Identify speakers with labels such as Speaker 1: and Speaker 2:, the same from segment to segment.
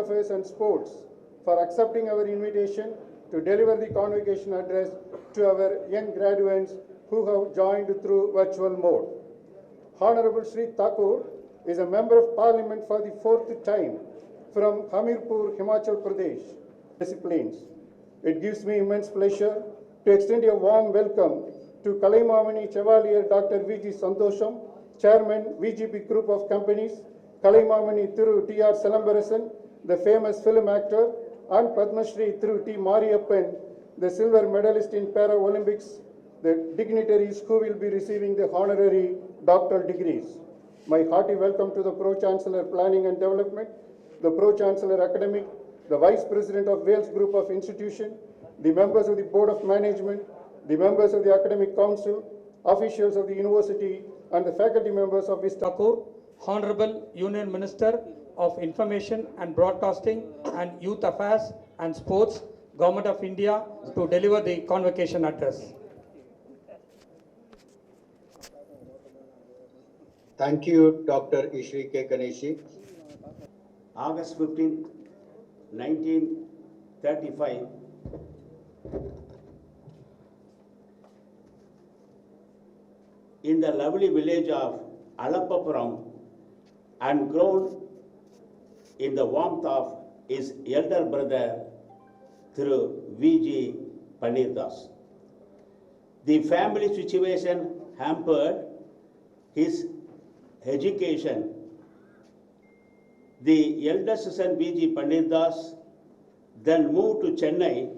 Speaker 1: Affairs and Sports for accepting our invitation to deliver the convocation address to our young graduates who have joined through virtual mode. Honorable Shri Thakur is a Member of Parliament for the 4th time from Hamirpur, Himachal Pradesh, disciplines. It gives me immense pleasure to extend a warm welcome to Kalaimamani Chevalier Dr. V.G. Santosham, Chairman, VGP Group of Companies, Kalaimamani Thiru T.R. Salambarasan, the famous film actor, and Padma Shri Thiru T. Mariyappan, the silver medalist in Para-Olympics, the dignitaries who will be receiving the honorary doctoral degrees. My hearty welcome to the Pro-Chancellor Planning and Development, the Pro-Chancellor Academic, the Vice President of Wales Group of Institution, the members of the Board of Management, the members of the Academic Council, officials of the University, and the faculty members of Vista.
Speaker 2: Thakur, Honorable Union Minister of Information and Broadcasting and Youth Affairs and Sports, Government of India, to deliver the convocation address.
Speaker 3: Thank you, Dr. Ishri K. Ganeshi.
Speaker 4: August 15, 1935, in the lovely village of Alappapuram and grown in the warmth of his elder brother through V.G. Panirdas. The family situation hampered his education. The eldest son V.G. Panirdas then moved to Chennai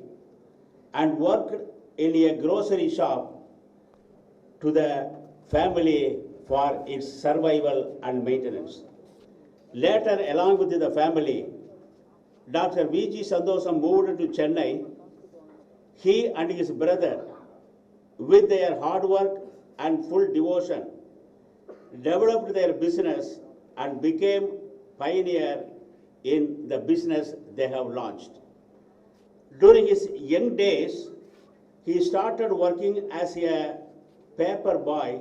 Speaker 4: and worked in a grocery shop to the family for its survival and maintenance. Later, along with the family, Dr. V.G. Santosham moved to Chennai. He and his brother, with their hard work and full devotion, developed their business and became pioneer in the business they have launched. During his young days, he started working as a paper boy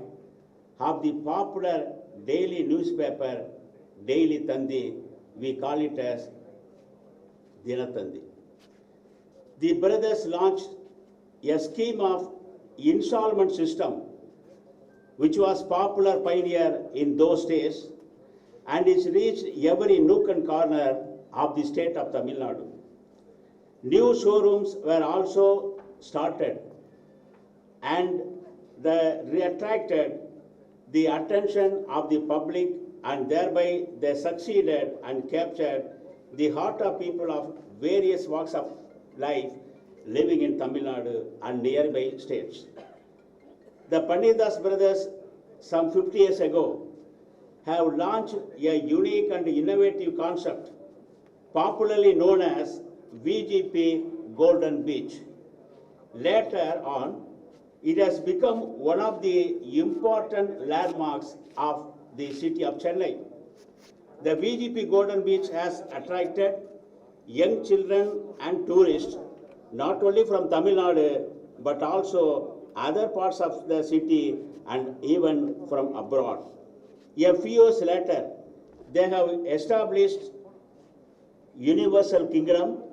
Speaker 4: of the popular daily newspaper, Daily Tandi. We call it as Dinatandi. The brothers launched a scheme of installment system, which was popular pioneer in those days, and it reached every nook and corner of the state of Tamil Nadu. New showrooms were also started, and they attracted the attention of the public, and thereby they succeeded and captured the heart of people of various walks of life living in Tamil Nadu and nearby states. The Panirdas brothers, some 50 years ago, have launched a unique and innovative concept, popularly known as VGP Golden Beach. Later on, it has become one of the important landmarks of the city of Chennai. The VGP Golden Beach has attracted young children and tourists, not only from Tamil Nadu, but also other parts of the city and even from abroad. A few years later, they have established Universal Kingdom,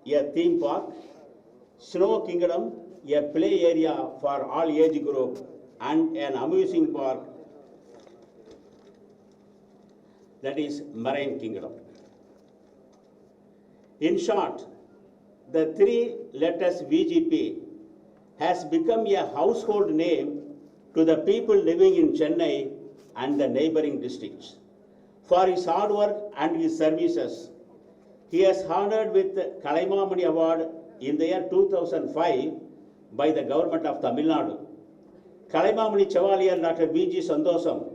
Speaker 4: a theme park, Snow Kingdom, a play area for all age group, and an amusing park, that is Marine Kingdom. In short, the three letters VGP has become a household name to the people living in Chennai and the neighboring districts. For his hard work and his services, he is honored with the Kalaimamani Award in the year 2005 by the government of Tamil Nadu. Kalaimamani Chevalier Dr. V.G. Santosham,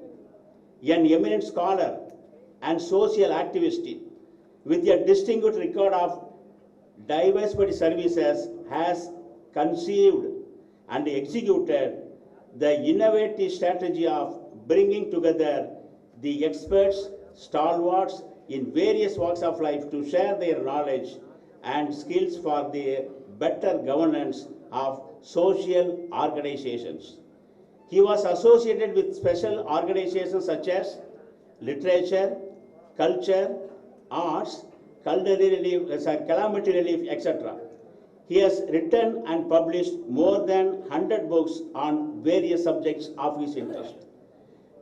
Speaker 4: an eminent scholar and social activist with a distinguished record of diversity services, has conceived and executed the innovative strategy of bringing together the experts, stalwarts in various walks of life to share their knowledge and skills for the better governance of social organizations. He was associated with special organizations such as literature, culture, arts, calamity relief, etc. He has written and published more than 100 books on various subjects of his interest.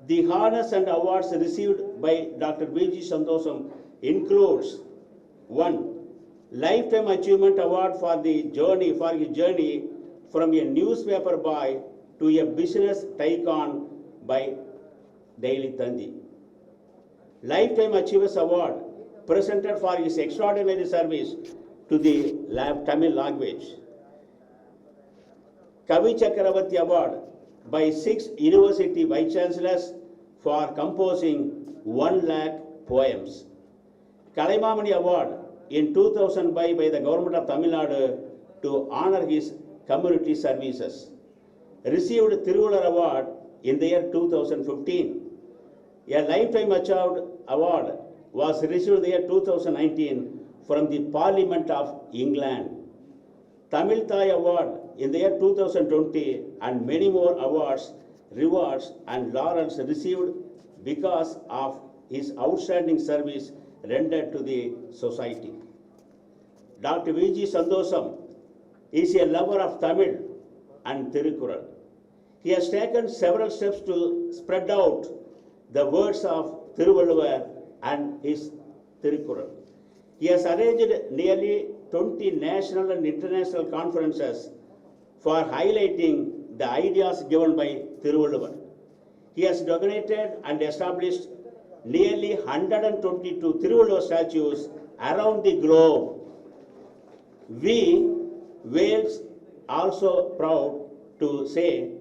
Speaker 4: The honors and awards received by Dr. V.G. Santosam includes 1. Lifetime Achievement Award for his journey from a newspaper boy to a business tycoon by Daily Tandi. Lifetime Achievers Award presented for his extraordinary service to the Tamil language. Kavi Chakravarti Award by 6 university vice chancellors for composing 1 lakh poems. Kalaimamani Award in 2005 by the government of Tamil Nadu to honor his community services. Received Thiruvalar Award in the year 2015. A Lifetime Achieved Award was received in the year 2019 from the Parliament of England. Tamil Thai Award in the year 2020 and many more awards, rewards and laurels received because of his outstanding service rendered to the society. Dr. V.G. Santosam is a lover of Tamil and Tirukkural. He has taken several steps to spread out the words of Thiruvalluvar and his Tirukkural. He has arranged nearly 20 national and international conferences for highlighting the ideas given by Thiruvalluvar. He has donated and established nearly 122 Thiruvalluvar statues around the globe. We, Wales, also proud to say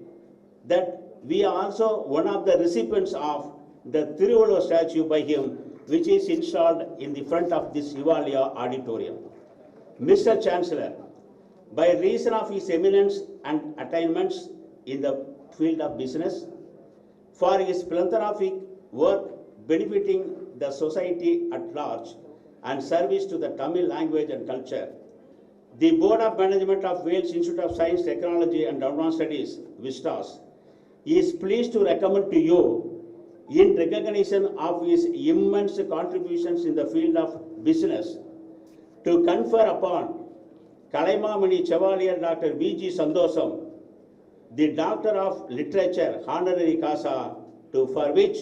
Speaker 4: that we are also one of the recipients of the Thiruvalluvar statue by him, which is installed in the front of this Himalaya auditorium. Mr. Chancellor, by reason of his eminence and attainments in the field of business, for his philanthropic work benefiting the society at large and service to the Tamil language and culture, the Board of Management of Wales Institute of Science, Technology and Advanced Studies, VISTAS, is pleased to recommend to you, in recognition of his immense contributions in the field of business, to confer upon Kalaimamani Chevalier Dr. V.G. Santosam the Doctor of Literature Honorary Causa, for which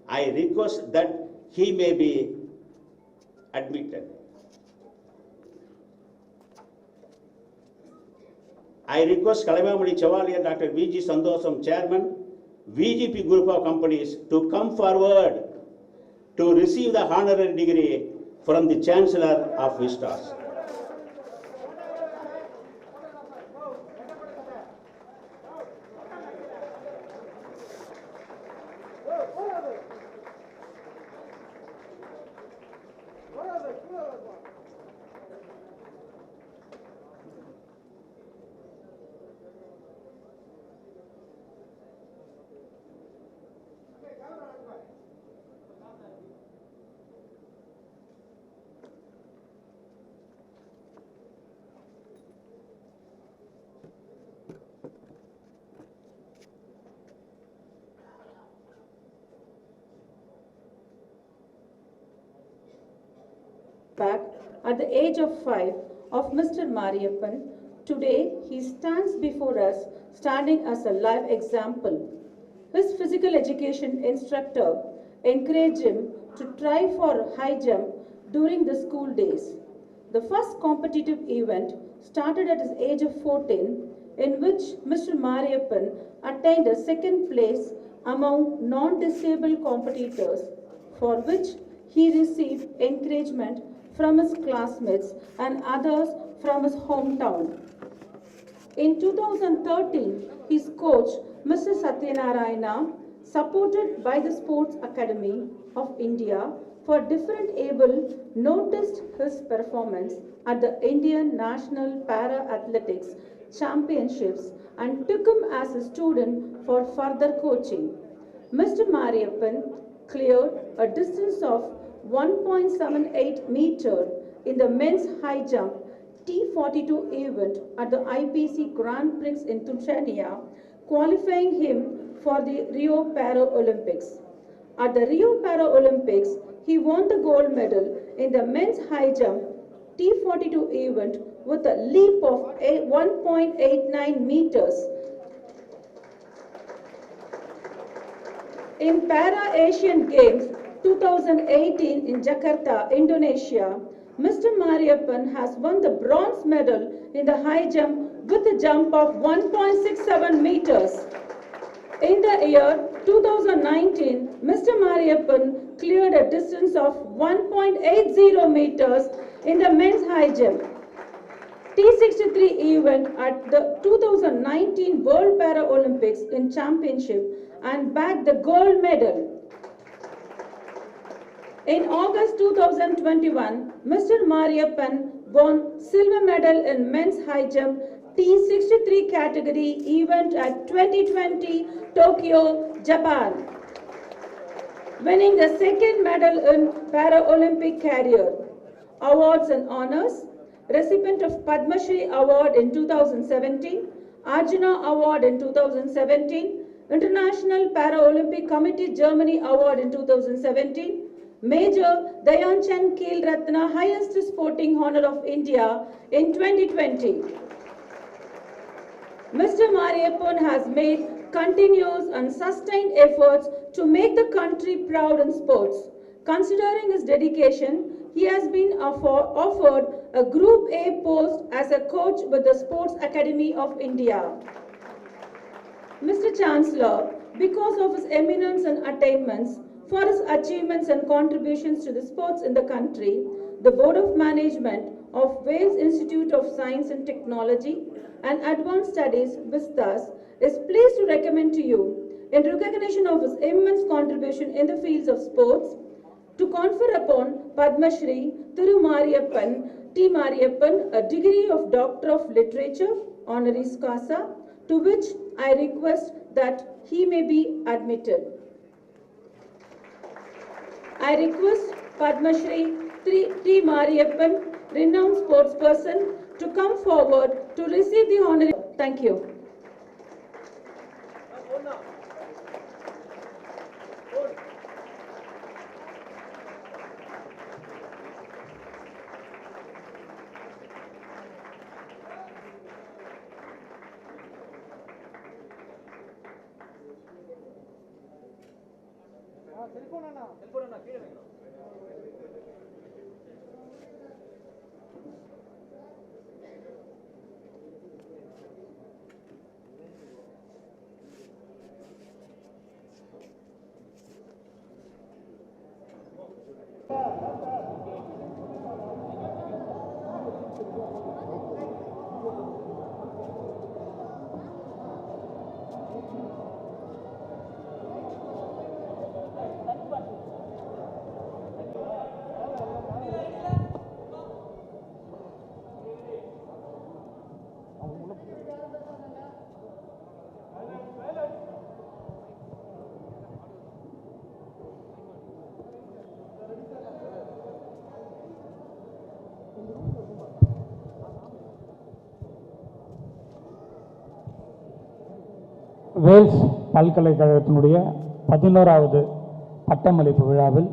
Speaker 4: I request that he may be admitted. I request Kalaimamani Chevalier Dr. V.G. Santosam, Chairman, VGP Group of Companies, to come forward to receive the honorary degree from the Chancellor of Vistas.
Speaker 5: Back at the age of 5 of Mr. Mariyappan, today he stands before us standing as a live example. His physical education instructor encouraged him to try for high jump during the school days. The first competitive event started at his age of 14, in which Mr. Mariyappan attained a second place among non-disabled competitors, for which he received encouragement from his classmates and others from his hometown. In 2013, his coach, Mr. Satyanarayana, supported by the Sports Academy of India for Different Able, noticed his performance at the Indian National Para Athletics Championships and took him as a student for further coaching. Mr. Mariyappan cleared a distance of 1.78 meter in the men's high jump T42 event at the IPC Grand Prix in Tanzania, qualifying him for the Rio Paralympics. At the Rio Paralympics, he won the gold medal in the men's high jump T42 event with a leap of 1.89 meters. In Para-Asian Games 2018 in Jakarta, Indonesia, Mr. Mariappan has won the bronze medal in the high jump with a jump of 1.67 meters. In the year 2019, Mr. Mariappan cleared a distance of 1.80 meters in the men's high jump T63 event at the 2019 World Paralympics in Championship and bagged the gold medal. In August 2021, Mr. Mariappan won silver medal in men's high jump T63 category event at 2020 Tokyo, Japan, winning the second medal in Paralympic career. Awards and honors: recipient of Padma Shri Award in 2017, Arjuna Award in 2017, International Paralympic Committee Germany Award in 2017, Major Dayan Chand Khel Ratna Highest Sporting Honor of India in 2020. Mr. Mariappan has made continuous and sustained efforts to make the country proud in sports. Considering his dedication, he has been offered a Group A post as a coach with the Sports Academy of India. Mr. Chancellor, because of his eminence and attainments, for his achievements and contributions to the sports in the country, the Board of Management of Wales Institute of Science and Technology and Advanced Studies, WISTAS, is pleased to recommend to you, in recognition of his immense contribution in the fields of sports, to confer upon Padma Shri Thiru Mariappan T. Mariappan a degree of Doctor of Literature, honoris causa, to which I request that he may be admitted. I request Padma Shri T. Mariappan, renowned sportsperson, to come forward to receive the honor. Thank you.
Speaker 6: Vels பல்கலைக்கழகத்தினுடைய 11வது பட்டமளிப்பு விழாவில்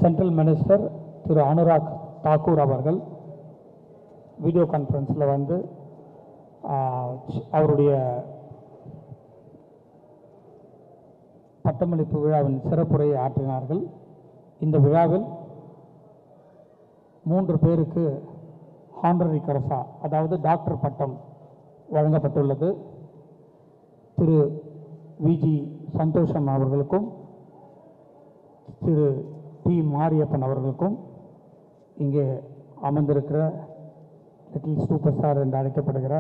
Speaker 6: central minister Thiru Anurag Thakur அவர்கள் video கான்ஃபரன்ஸில் வந்து அவருடைய பட்டமளிப்பு விழாவின் சிறப்புரையை ஆற்றினார்கள். இந்த விழாவில் 3 பேருக்கு ஹானரரி கரசா, அதாவது டாக்டர் பட்டம் வழங்கப்பட்டுள்ளது. திரு விஜி சந்தோஷம் அவர்களுக்கும் திரு டி மாரியப்பன் அவர்களுக்கும் இங்கே அமர்ந்திருக்கிற லிட்டில் சூப்பர் ஸ்டார் என்று அழைக்கப்படுகிற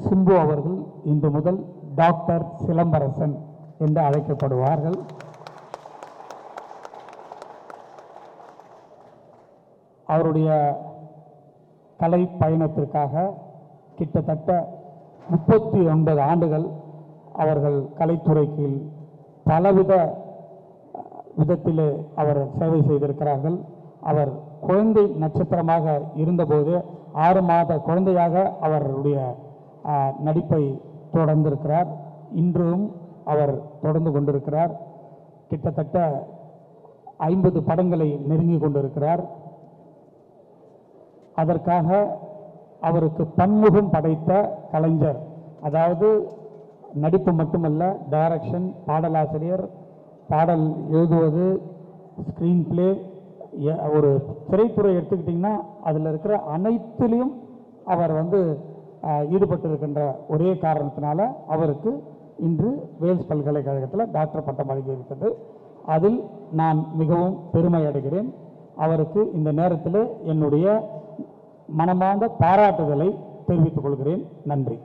Speaker 6: சிம்பு அவர்கள் இன்று முதல் டாக்டர் சிலம்பரசன் என்று அழைக்கப்படுவார்கள். அவருடைய கலை பயணத்திற்காக கிட்டத்தட்ட 39 ஆண்டுகள் அவர்கள் கலைத்துறைக்கு பலவித விதத்திலே அவர் சேவை செய்திருக்கிறார்கள். அவர் குழந்தை நட்சத்திரமாக இருந்தபோது 6 மாத குழந்தையாக அவருடைய நடிப்பை தொடர்ந்திருக்கிறார். இன்றும் அவர் தொடர்ந்து கொண்டிருக்கிறார். கிட்டத்தட்ட 50 படங்களை நெருங்கி கொண்டிருக்கிறார். அதற்காக அவருக்கு பன்முகம் படைத்த கலைஞர், அதாவது நடிப்பு மட்டுமல்ல, டைரக்ஷன், பாடலாசிரியர், பாடல் எழுதுவது, ஸ்க்ரீன் பிளே, ஒரு திரைத்துறை எடுத்துக்கிட்டிங்கன்னா அதில் இருக்கிற அனைத்திலையும் அவர் ஈடுபட்டிருக்கின்ற ஒரே காரணத்தினால அவருக்கு இன்று வேல்ஸ் பல்கலைக்கழகத்தில் டாக்டர் பட்டம் வழங்கியிருக்கிறது. அதில் நான் மிகவும் பெருமை அடைகிறேன். அவருக்கு இந்த நேரத்தில் என்னுடைய மனமார்ந்த பாராட்டுதலை தெரிவித்துக் கொள்கிறேன். நன்றி.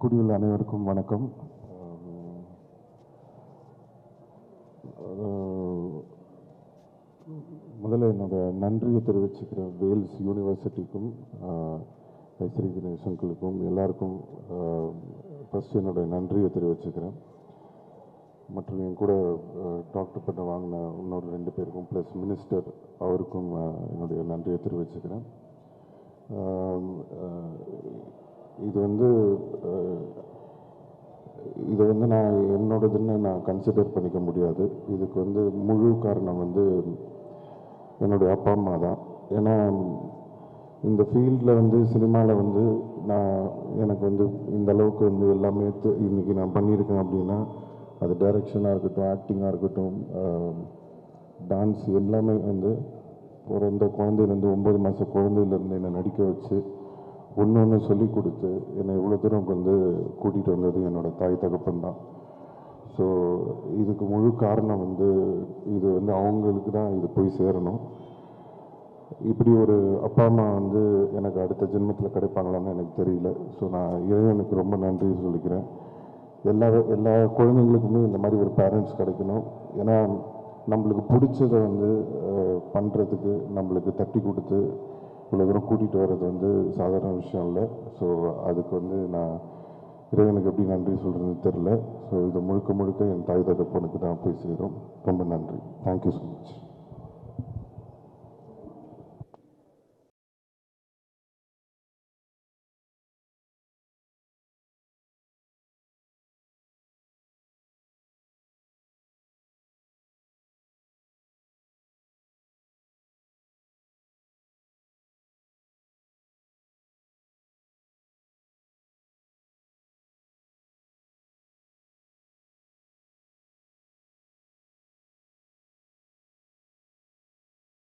Speaker 7: கூடியுள்ள அனைவருக்கும் வணக்கம். முதல்ல என்னோட நன்றியை தெரிவிச்சுக்கிறேன் வேல்ஸ் யூனிவர்சிட்டிக்கும் ஐஸ்ரீ கணேஷ் அங்கிளுக்கும் எல்லாருக்கும் ஃபஸ்ட்டு என்னோட நன்றியை தெரிவிச்சுக்கிறேன். மற்றும் என் கூட டாக்டர் பட்டம் வாங்கின இன்னொரு 2 பேருக்கும் ப்ளஸ் மினிஸ்டர் அவருக்கும் என்னுடைய நன்றியை தெரிவிச்சுக்கிறேன். இது நான் என்னோடதுன்னு நான் கன்சிடர் பண்ணிக்க முடியாது. இதுக்கு முழு காரணம் என்னுடைய அப்பா அம்மா தான். ஏன்னா இந்த ஃபீல்டில் சினிமாவில் நான் எனக்கு இந்த அளவுக்கு எல்லாமே இன்றைக்கி நான் பண்ணியிருக்கேன் அப்படின்னா அது டைரக்ஷனாக இருக்கட்டும், ஆக்டிங்காக இருக்கட்டும், டான்ஸ் எல்லாமே பிறந்த குழந்தையிலேருந்து 9 மாத குழந்தையிலேருந்து என்னை நடிக்க வச்சு ஒன்று சொல்லி கொடுத்து என்னை இவ்வளோ தூரம் கூட்டிகிட்டு வந்தது என்னோடய தாய் தகப்பன் தான். ஸோ இதுக்கு முழு காரணம் இது அவங்களுக்கு தான் இது போய் சேரணும். இப்படி ஒரு அப்பா அம்மா எனக்கு அடுத்த ஜென்மத்தில் கிடைப்பாங்களான்னு எனக்கு தெரியல. ஸோ நான் இறைவனுக்கு ரொம்ப நன்றி சொல்லிக்கிறேன். எல்லா குழந்தைங்களுக்குமே இந்த மாதிரி ஒரு பேரண்ட்ஸ் கிடைக்கணும். ஏன்னா நம்மளுக்கு பிடிச்சதை பண்ணுறதுக்கு நம்மளுக்கு தட்டி கொடுத்து இவ்வளோ தூரம் கூட்டிகிட்டு வர்றது சாதாரண விஷயம் இல்லை. ஸோ அதுக்கு நான் இறைவனுக்கு எப்படி நன்றி சொல்கிறதுன்னு தெரில. ஸோ இது முழுக்க என் தாய் தகப்பனுக்கு தான் போய் சேரும். ரொம்ப நன்றி. Thank you so much.